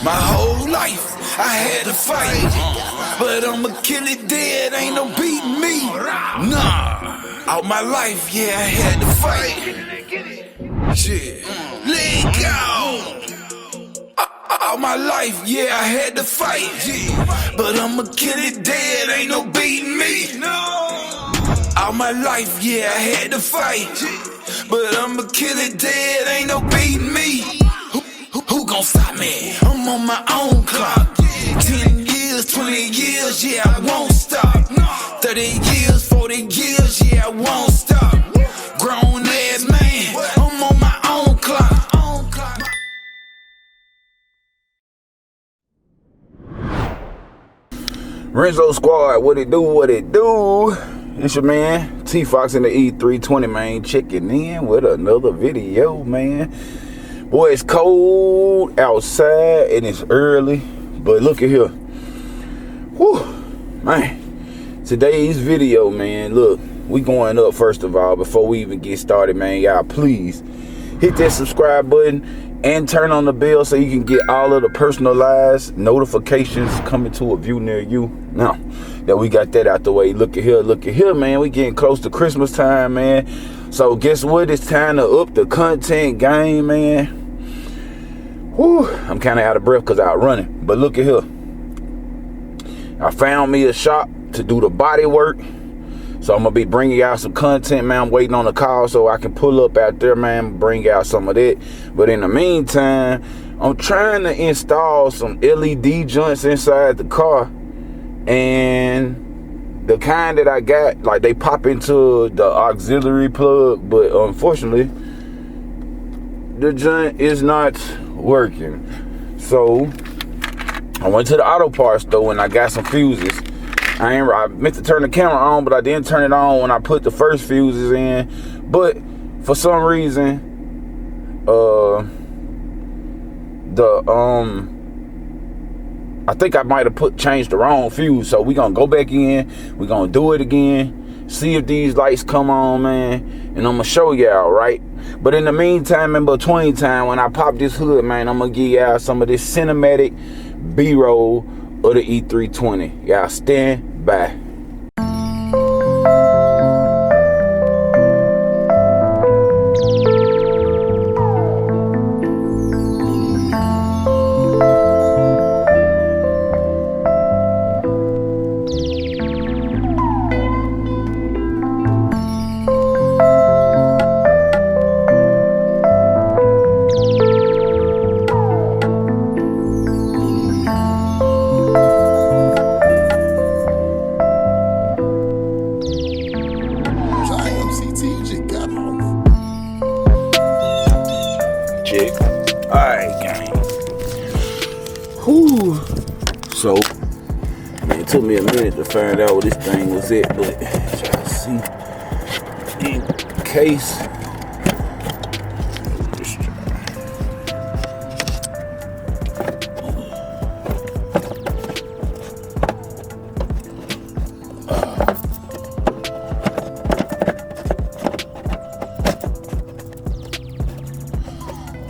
My whole life I had to fight, but I'ma kill it dead, ain't no beating me. Nah, all my life, yeah, I had to fight. Shit, let go. All my life, yeah, I had to fight, but I'ma kill it dead, ain't no beating me. All my life, yeah, I had to fight, but I'ma kill it dead, ain't no beating me. Who gon' stop me? I'm on my own clock. 10 years, 20 years, yeah, I won't stop. 30 years, 40 years, yeah, I won't stop. Grown ass man, I'm on my own clock. Renzo Squad, what it do, what it do? It's your man, TFoxe in the E320, man, checking in with another video, man. Boy, it's cold outside and it's early, but look at here. Whew, man. Today's video, man, look, we going up first of all. Before we even get started, man, y'all please hit that subscribe button and turn on the bell so you can get all of the personalized notifications coming to a view near you. Now that we got that out the way, look at here, man. We getting close to Christmas time, man. So guess what? It's time to up the content game, man. Whew, I'm kind of out of breath because I was running. But look at here. I found me a shop to do the body work. So I'm going to be bringing out some content, man. I'm waiting on the call so I can pull up out there, man, bring out some of that. But in the meantime, I'm trying to install some LED joints inside the car. And the kind that I got, like, they pop into the auxiliary plug. But unfortunately, the joint is not working. So I went to the auto parts store and I got some fuses. I meant to turn the camera on, but I didn't turn it on when I put the first fuses in. But for some reason, I think I might have changed the wrong fuse. So we're gonna go back in, we're gonna do it again, see if these lights come on, man, and I'm gonna show y'all, right? But in the meantime, in between time, when I pop this hood, man, I'm gonna give y'all some of this cinematic B-roll of the E320. Y'all stand by. Whew. So, man, it took me a minute to find out what this thing was at, but y'all see, in case,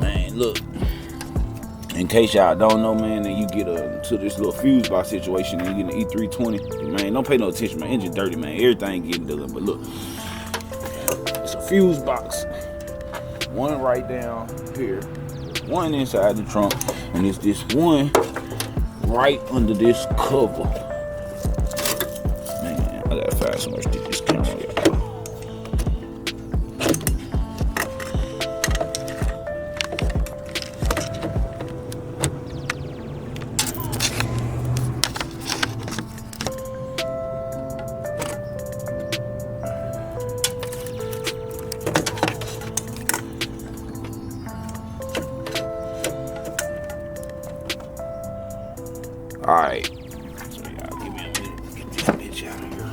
man, look. In case y'all don't know, man, and you get to this little fuse box situation and you get an E320, man, don't pay no attention, man. Engine dirty, man. Everything getting done. But look, it's a fuse box. One right down here, one inside the trunk, and it's this one right under this cover. Man, I gotta find somewhere to stick this camera, y'all. Alright, so y'all give me a minute to get this bitch out of here.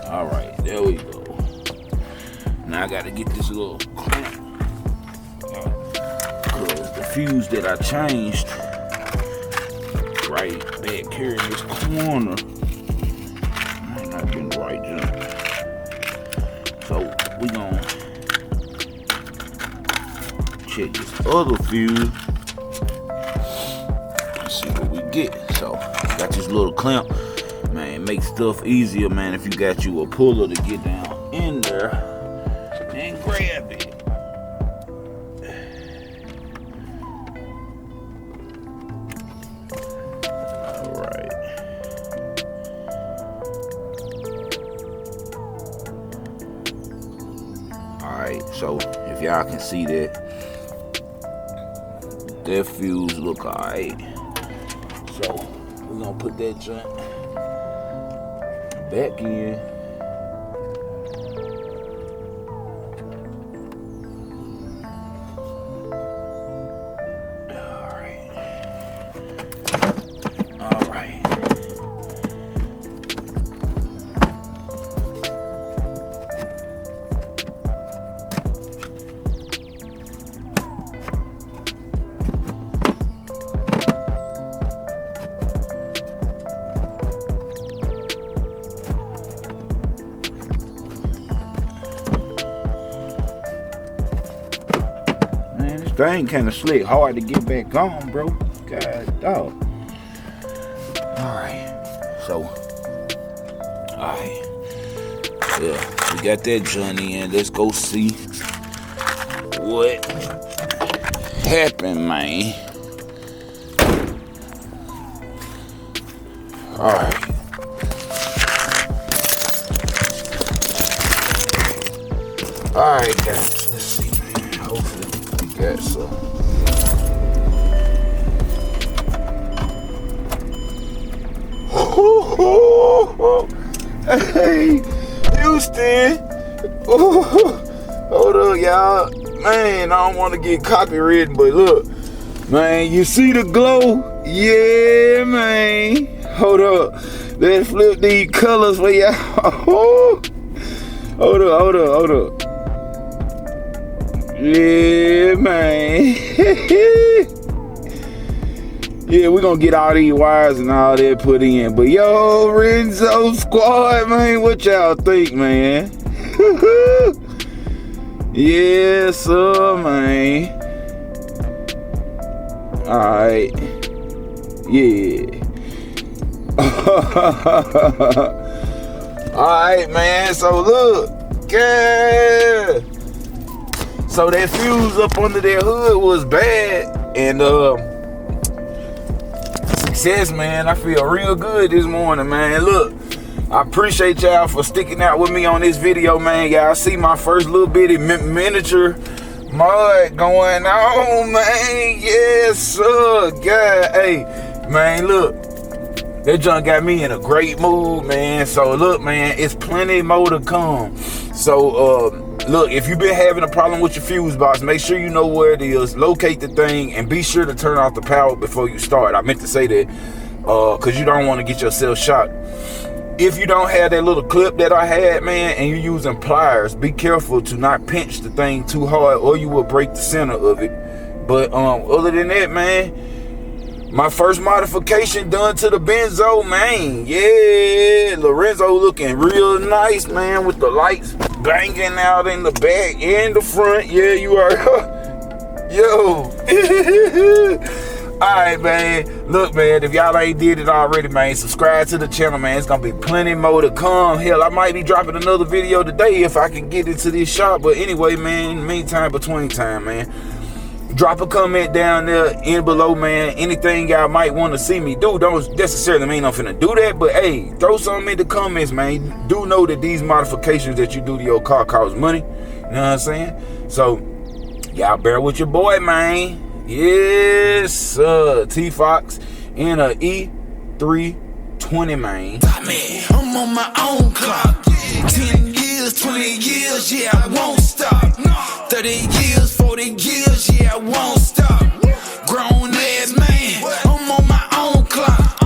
Alright, there we go. Now I gotta get this little clamp. Because the fuse that I changed right back here in this corner not been the right jump. So we gonna check this other fuse. Let's see what we get. So got this little clamp, man. Make stuff easier, man, if you got you a puller to get down in there and grab it. Alright, so if y'all can see that fuse look alright. So we're gonna put that joint back in. Thing kind of slick, hard to get back on, bro. God dog. Alright, so, alright. Yeah, we got that journey in. Let's go see what happened, man. Alright. Alright, guys. Let's see, man. Hopefully. Got some. Hey, Houston. Hold up, y'all. Man, I don't want to get copywritten, but look, man, you see the glow? Yeah, man. Hold up. Let's flip these colors for y'all. Hold up. Yeah, man. Yeah, we're gonna get all these wires and all that put in. But yo, Renzo squad, man, what y'all think, man? Yes, sir, man. Alright. Yeah. Alright, man. So look. Yeah. So that fuse up under that hood was bad, and success, man. I feel real good this morning, man. Look, I appreciate y'all for sticking out with me on this video, man. Y'all see my first little bitty miniature mud going on, man. Yes, sir. God, hey, man, look. That junk got me in a great mood, man. So look, man, it's plenty more to come. So look, if you've been having a problem with your fuse box, make sure you know where it is, locate the thing, and be sure to turn off the power before you start. I meant to say that because you don't want to get yourself shot. If you don't have that little clip that I had, man, and you're using pliers, be careful to not pinch the thing too hard or you will break the center of it. But other than that, man, my first modification done to the benzo, man. Yeah, Lorenzo looking real nice, man, with the lights banging out in the back and the front. Yeah, you are. Yo. Alright, man. Look, man, if y'all ain't did it already, man, subscribe to the channel, man. It's gonna be plenty more to come. Hell, I might be dropping another video today if I can get into this shop. But anyway, man, in the meantime, between time, man, drop a comment down there in below, man. Anything y'all might want to see me do. Don't necessarily mean I'm finna do that, but hey, throw something in the comments, man. Do know that these modifications that you do to your car cost money. You know what I'm saying? So y'all bear with your boy, man. Yes, sir. TFoxe in a E320, man. I'm on my own clock. 10 years, 20 years, yeah, I won't stop. 30 years, 40 years, yeah, I won't stop. Grown ass man, I'm on my own clock.